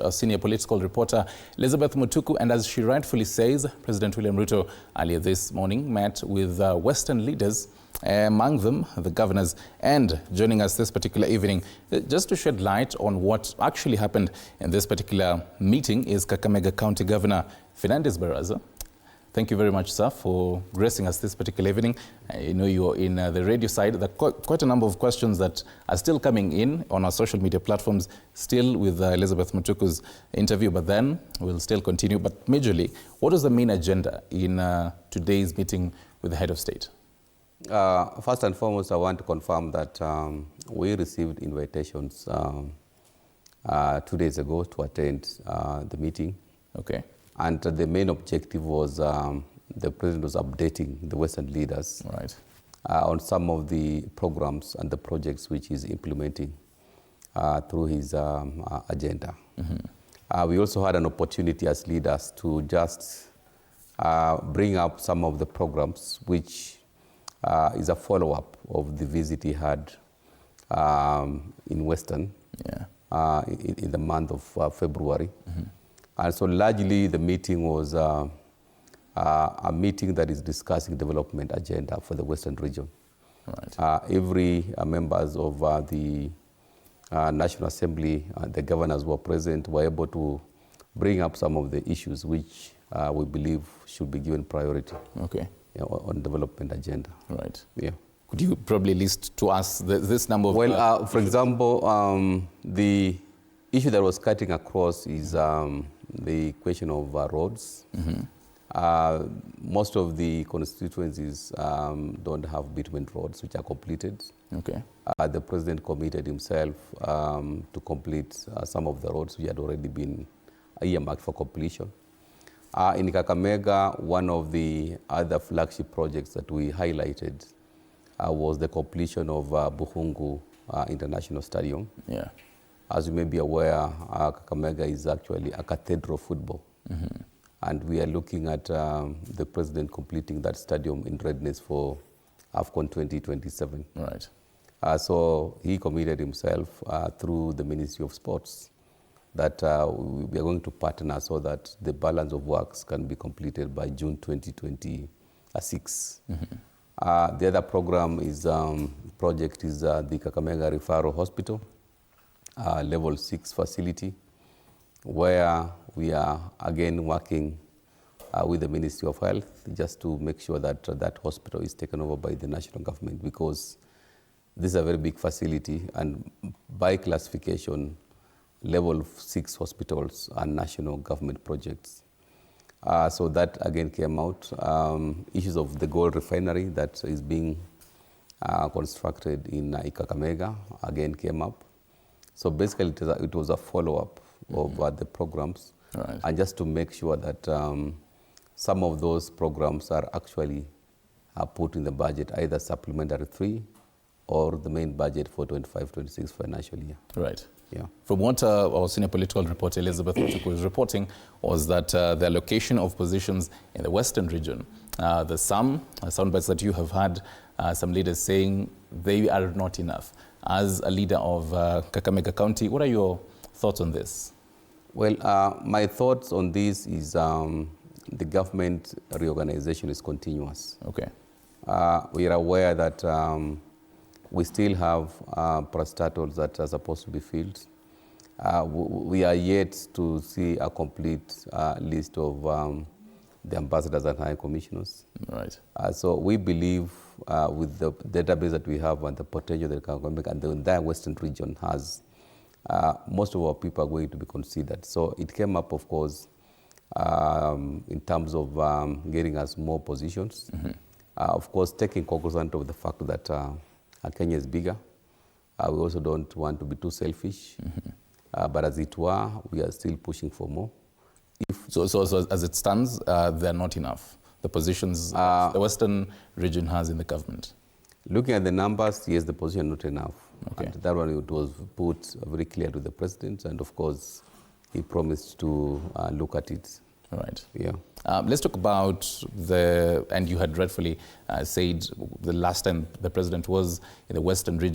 A senior political reporter Elizabeth Mutuku, and as she rightfully says, President William Ruto earlier this morning met with Western leaders, among them the governors, and joining us this particular evening just to shed light on what actually happened in this particular meeting is Kakamega County Governor Fernandes Barasa. Thank you very much, sir, for gracing us this particular evening. I know you're in the radio side. There are quite a number of questions that are still coming in on our social media platforms, still with Elizabeth Mutuku's interview, but then we'll still continue. But majorly, what is the main agenda in today's meeting with the head of state? First and foremost, I want to confirm that we received invitations 2 days ago to attend the meeting. Okay. And the main objective was the president was updating the Western leaders on some of the programs and the projects which he's implementing through his agenda. Mm-hmm. We also had an opportunity as leaders to just bring up some of the programs which is a follow-up of the visit he had in Western in the month of February. Mm-hmm. And so largely the meeting was a meeting that is discussing development agenda for the Western region. Right. Every members of the National Assembly, the governors were present, were able to bring up some of the issues which we believe should be given priority on development agenda. Right. Yeah. Could you probably list to us this number of... Well, for example, the issue that was cutting across is the question of roads. Mm-hmm. Most of the constituencies don't have bitumen roads which are completed. Okay. The president committed himself to complete some of the roads which had already been earmarked for completion. In Kakamega, one of the other flagship projects that we highlighted was the completion of Buhungu International Stadium. Yeah. As you may be aware, Kakamega is actually a cathedral football. Mm-hmm. And we are looking at the president completing that stadium in readiness for AFCON 2027. Right. So he committed himself through the Ministry of Sports that we are going to partner so that the balance of works can be completed by June 2026. Mm-hmm. The other program is project is the Kakamega Referral Hospital. Level 6 facility, where we are again working with the Ministry of Health just to make sure that that hospital is taken over by the national government, because this is a very big facility, and by classification, level 6 hospitals are national government projects. So that again came out. Issues of the gold refinery that is being constructed in Kakamega again came up. So basically, it was a follow-up of the programs, and just to make sure that some of those programs are actually put in the budget, either supplementary 3 or the main budget for 25-26 financial year. Right. Yeah. From what our senior political reporter Elizabeth Mutuku was reporting was that the allocation of positions in the Western region, there's some soundbites that you have had, some leaders saying they are not enough. As a leader of Kakamega County, what are your thoughts on this? Well, my thoughts on this is the government reorganization is continuous. Okay. We are aware that we still have parastatals that are supposed to be filled. We are yet to see a complete list of the ambassadors and high commissioners. Right. So we believe with the database that we have and the potential that Kakamega and the entire Western region has, most of our people are going to be considered. So it came up, of course, in terms of getting us more positions. Mm-hmm. Of course, taking cognizance of the fact that Kenya is bigger. We also don't want to be too selfish. Mm-hmm. But as it were, we are still pushing for more. So as it stands, they're not enough, the positions the Western region has in the government? Looking at the numbers, yes, the position not enough. Okay. And that one it was put very clear to the president, and of course, he promised to look at it. All right. Yeah. Let's talk about and you had rightfully said the last time the president was in the Western region,